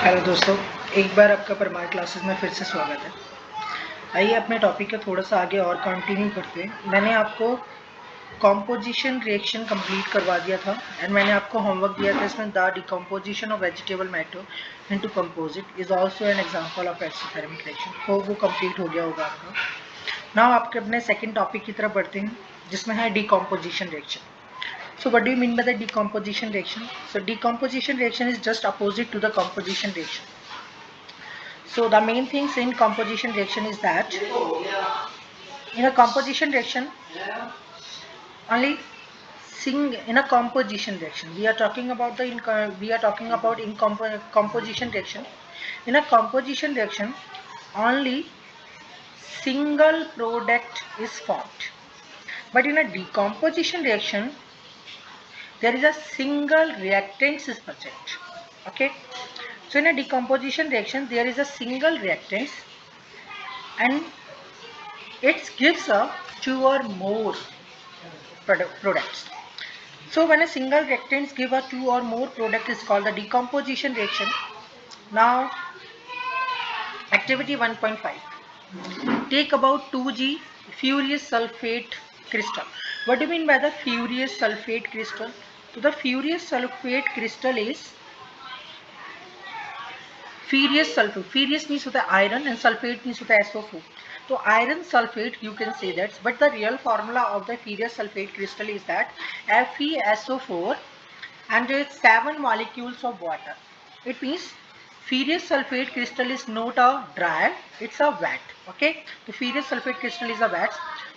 Hello दोस्तों, एक बार आपका परमार क्लासेस में फिर से स्वागत है। आइए अपने टॉपिक का थोड़ा सा आगे और कंटिन्यू करते हैं। मैंने आपको कॉम्पोजिशन रिएक्शन कंप्लीट करवा दिया था एंड मैंने आपको होमवर्क दिया था। इसमें the decomposition of vegetable matter into composite is also an example of exothermic reaction. हो वो कंप्लीट हो गया होगा आपका। नाउ आपके अपने सेकेंड टॉपिक की तरफ बढ़ते हैं, जिसमें है decomposition reaction. So what do you mean by the decomposition reaction? So decomposition reaction is just opposite to the composition reaction. So the main things in composition reaction is that in a composition reaction only in a composition reaction we are talking about composition reaction. In a composition reaction only single product is formed, but in a decomposition reaction there is a single reactants is present. Okay, so in a decomposition reaction there is a single reactants and it gives a two or more products. So when a single reactants give a two or more product is called the decomposition reaction. Now activity 1.5, take about 2G furious sulfate crystal. What do you mean by the furious sulfate crystal? So the furious sulfate crystal is furious sulfate. Furious means होता है iron and sulfate means होता है SO4. So iron sulfate you can say that, but the real formula of the furious sulfate crystal is that FeSO4 and 7 molecules of water. It means furious sulfate crystal is not a dry, it's a wet. Okay, the furious sulfate crystal is a wet.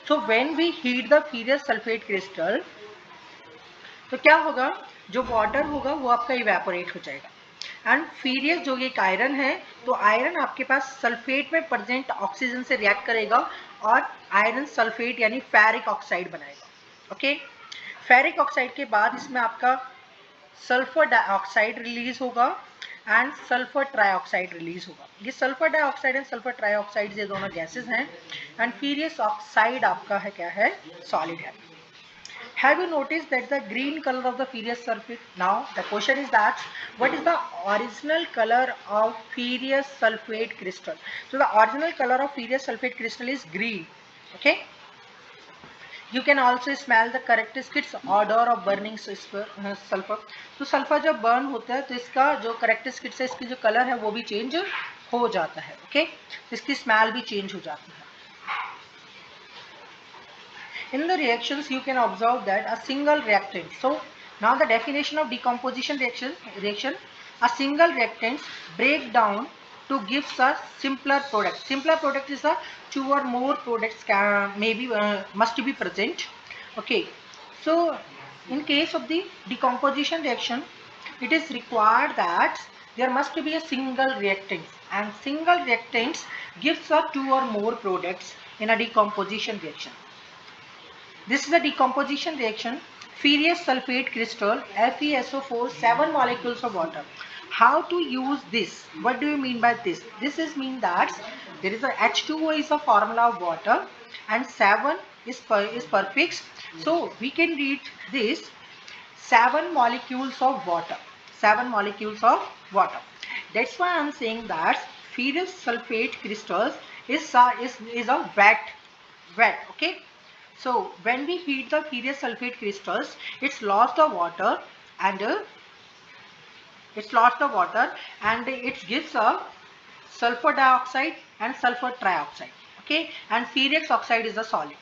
So when we heat the furious sulfate crystal, तो क्या होगा, जो water होगा वो आपका evaporate हो जाएगा and फीरियस जो एक आयरन है, तो आयरन आपके पास सल्फेट में प्रेजेंट ऑक्सीजन से रिएक्ट करेगा और आयरन सल्फेट यानी फेरिक ऑक्साइड बनाएगा. ओके, फेरिक ऑक्साइड के बाद इसमें आपका सल्फर डाइऑक्साइड रिलीज होगा एंड सल्फर ट्राइऑक्साइड रिलीज होगा. ये sulphur dioxide and sulphur trioxide ये दोनों गैसेस हैं एंड फीरियस ऑक्साइड आपका है क्या है, सॉलिड है. Have you noticed that the green color of the furious sulfate? Now the question is that what is the original color of furious sulfate crystal? So the original color of furious sulfate crystal is green. Okay. You can also smell the characteristics odor of burning sulfur. तो sulphur जब burn होता है तो इसका जो characteristics है, इसकी जो कलर है वो भी चेंज हो जाता है. ओके, इसकी स्मेल भी चेंज हो जाती है. In the reactions you can observe that a single reactant. So now the definition of decomposition reaction, a single reactant break down to give a simpler product. Simpler product is a two or more products must be present. Okay, so in case of the decomposition reaction it is required that there must be a single reactant and single reactants gives a two or more products in a decomposition reaction. This is a decomposition reaction. Furious sulfate crystal, FeSO4, 7 molecules of water. How to use this? What do you mean by this? This is mean that there is a H2O is a formula of water and 7 is prefix. So we can read this 7 molecules of water. 7 molecules of water. That's why I am saying that ferrous sulfate crystals is a wet. Okay. So when we heat the ferrous sulfate crystals, it's lost the water and it gives a sulfur dioxide and sulfur trioxide. Okay, and ferrous oxide is a solid.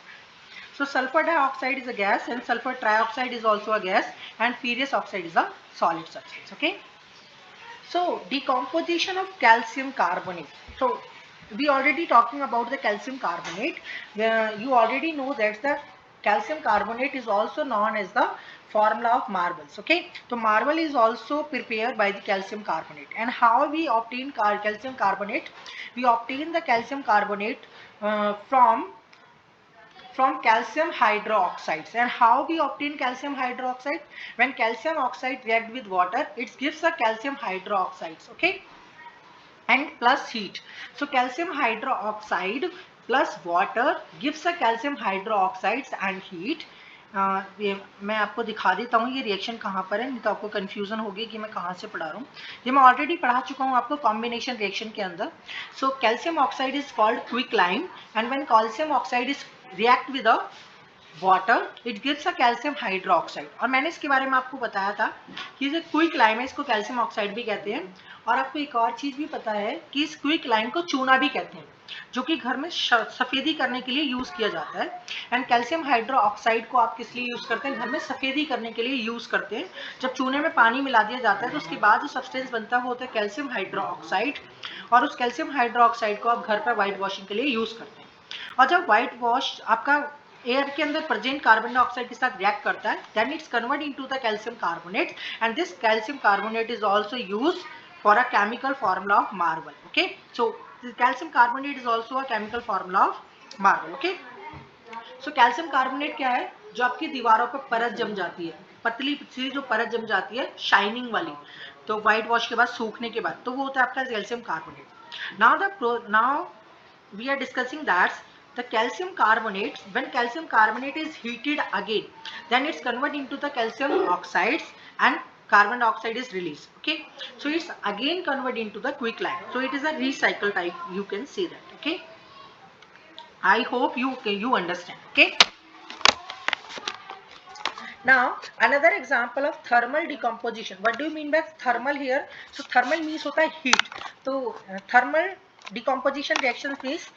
So sulfur dioxide is a gas and sulfur trioxide is also a gas and ferrous oxide is a solid substance. Okay. So decomposition of calcium carbonate. So we already talking about the calcium carbonate. You already know that the calcium carbonate is also known as the formula of marbles. Okay, so marble is also prepared by the calcium carbonate. And how we obtain calcium carbonate? We obtain the calcium carbonate from calcium hydroxides. And how we obtain calcium hydroxide? When calcium oxide react with water, it gives a calcium hydroxides. Okay, and plus heat. So calcium hydroxide plus water gives a calcium hydroxides and heat. ये मैं आपको दिखा देता हूँ ये reaction कहाँ पर है, नहीं तो आपको कन्फ्यूजन होगी कि मैं कहाँ से पढ़ा रहा हूँ। ये मैं ऑलरेडी पढ़ा चुका हूँ आपको कॉम्बिनेशन रिएक्शन के अंदर। So calcium oxide is called quicklime and when calcium oxide is react with a water it gives a calcium hydroxide. और मैंने इसके बारे में आपको बताया था कि जो क्विकलाइम है इसको कैल्शियम ऑक्साइड भी कहते हैं। और आपको एक और चीज़ भी पता है कि इस क्विकलाइम को चूना भी कहते हैं, जो कि घर में सफ़ेदी करने के लिए यूज़ किया जाता है। एंड कैल्शियम हाइड्रोक्साइड को आप किस लिए यूज़ करते हैं? घर में सफ़ेदी करने के लिए यूज़ करते हैं। जब चूने में पानी मिला दिया जाता है तो उसके बाद जो सब्सटेंस बनता है वो होता है कैल्शियम हाइड्रोक्साइड, और उस कैल्शियम हाइड्रोक्साइड को आप घर पर वाइट वॉशिंग के लिए यूज़ करते हैं। और जब व्हाइट वॉश आपका एयर के अंदर प्रेजेंट कार्बन डाइऑक्साइड के साथ रिएक्ट करता है, then it's convert into the calcium carbonate and this calcium carbonate is also used for a chemical formula of marble. Okay, so calcium carbonate is also a chemical formula of marble. Okay, so calcium carbonate क्या है? जो आपकी दीवारों पर परत जम जाती है, पतली सी जो परत जम जाती है शाइनिंग वाली, तो व्हाइट वॉश के बाद सूखने के बाद, तो वो होता है आपका calcium carbonate. Now we are discussing that the calcium carbonate, when calcium carbonate is heated again, then it's converted into the calcium oxides and carbon dioxide is released. Okay, so it's again converted into the quicklime, so it is a recycle type, you can say that. Okay, I hope you understand. Okay, now another example of thermal decomposition. What do you mean by thermal here? So thermal means hota hai heat, so thermal decomposition reactions means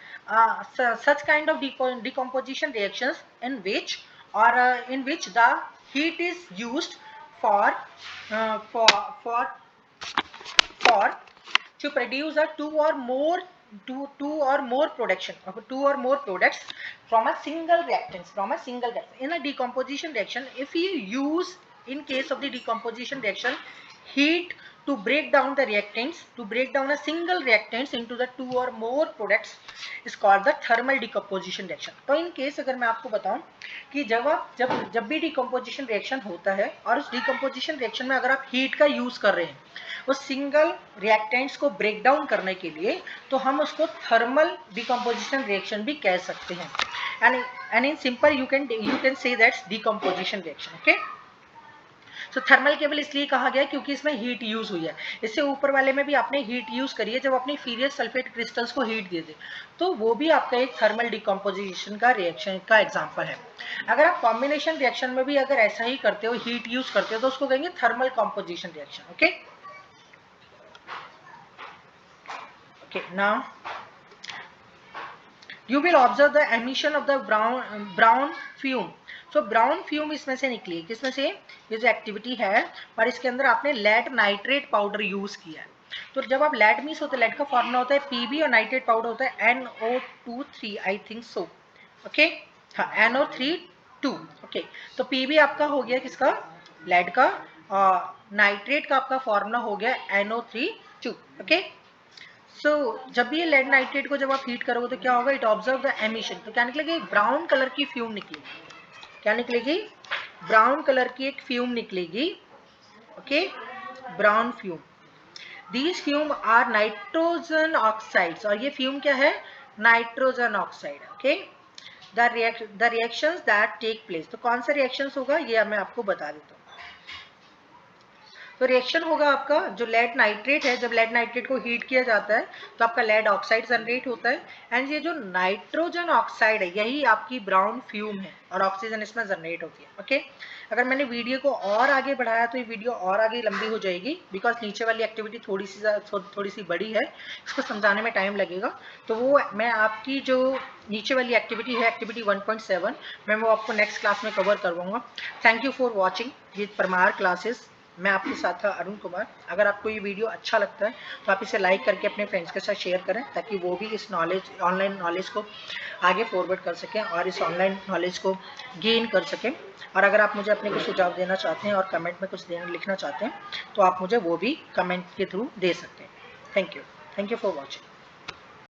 such kind of decomposition reactions in which the heat is used for uh, for for for to produce a two or more products from a single reactant. In a decomposition reaction, if you use, in case of the decomposition reaction, heat to break down the reactants, to break down a single reactants into the two or more products is called the thermal decomposition reaction. तो in case अगर मैं आपको बताऊं कि जब भी decomposition reaction होता है और उस decomposition reaction में अगर आप heat का use कर रहे हैं उस सिंगल रिएक्टेंट्स को ब्रेक डाउन करने के लिए, तो हम उसको थर्मल डिकम्पोजिशन रिएक्शन भी कह सकते हैं। And in simple you can say that's decomposition reaction. Okay, so thermal केवल इसलिए कहा गया क्योंकि इसमें हीट यूज हुई है। इससे ऊपर वाले में भी आपने हीट यूज करी है, जब अपने फीरियस सल्फेट क्रिस्टल्स को हीट दिए थे, तो वो भी आपका एक थर्मल डिकम्पोजिशन का रिएक्शन का एग्जांपल है। अगर आप कॉम्बिनेशन रिएक्शन में भी अगर ऐसा ही करते हो, हीट यूज करते हो, तो उसको कहेंगे thermal composition reaction. Okay, okay, now you will observe the emission of the brown fume. So brown fume इसमें से निकली, किसमें से? ये जो एक्टिविटी है पर इसके अंदर आपने लेड नाइट्रेट पाउडर यूज किया है। तो जब आप लेड मीन्स होता है, लेड का फॉर्मूला होता है Pb और नाइट्रेट पाउडर होता है NO2 3, I think so. Okay, हाँ NO3 2। ओके, तो Pb आपका हो गया किसका? लेड का, नाइट्रेट का आपका फॉर्मूला हो गया NO3 2। ओके, सो जब भी ये लेड नाइट्रेट को जब आप हीट करोगे तो क्या होगा? इट ऑब्जर्व द एमिशन, तो क्या निकलेगी? ब्राउन कलर की फ्यूम निकलेगी। क्या निकलेगी? ब्राउन कलर की एक फ्यूम निकलेगी। Okay, brown fume. These fume are nitrogen oxides, और ये फ्यूम क्या है? Nitrogen oxide. Okay, the reactions that take place, तो कौन सा रिएक्शंस होगा ये मैं आपको बता देता हूँ। तो रिएक्शन होगा आपका जो लेड नाइट्रेट है, जब लेड नाइट्रेट को हीट किया जाता है तो आपका लेड ऑक्साइड जनरेट होता है, एंड ये जो नाइट्रोजन ऑक्साइड है यही आपकी ब्राउन फ्यूम है और ऑक्सीजन इसमें जनरेट होती है। ओके, अगर मैंने वीडियो को और आगे बढ़ाया तो ये वीडियो और आगे लंबी हो जाएगी, बिकॉज नीचे वाली एक्टिविटी थोड़ी सी बड़ी है, इसको समझाने में टाइम लगेगा। तो वो मैं आपकी जो नीचे वाली एक्टिविटी है, एक्टिविटी 1.7, मैं वो आपको नेक्स्ट क्लास में कवर करवाऊंगा। Thank you for watching with Parmar classes. मैं आपके साथ था अरुण कुमार। अगर आपको ये वीडियो अच्छा लगता है तो आप इसे लाइक करके अपने फ्रेंड्स के साथ शेयर करें, ताकि वो भी इस ऑनलाइन नॉलेज को आगे फॉरवर्ड कर सकें और इस ऑनलाइन नॉलेज को गेन कर सकें। और अगर आप मुझे अपने कुछ सुझाव देना चाहते हैं और कमेंट में कुछ लिखना चाहते हैं तो आप मुझे वो भी कमेंट के थ्रू दे सकते हैं। Thank you for watching.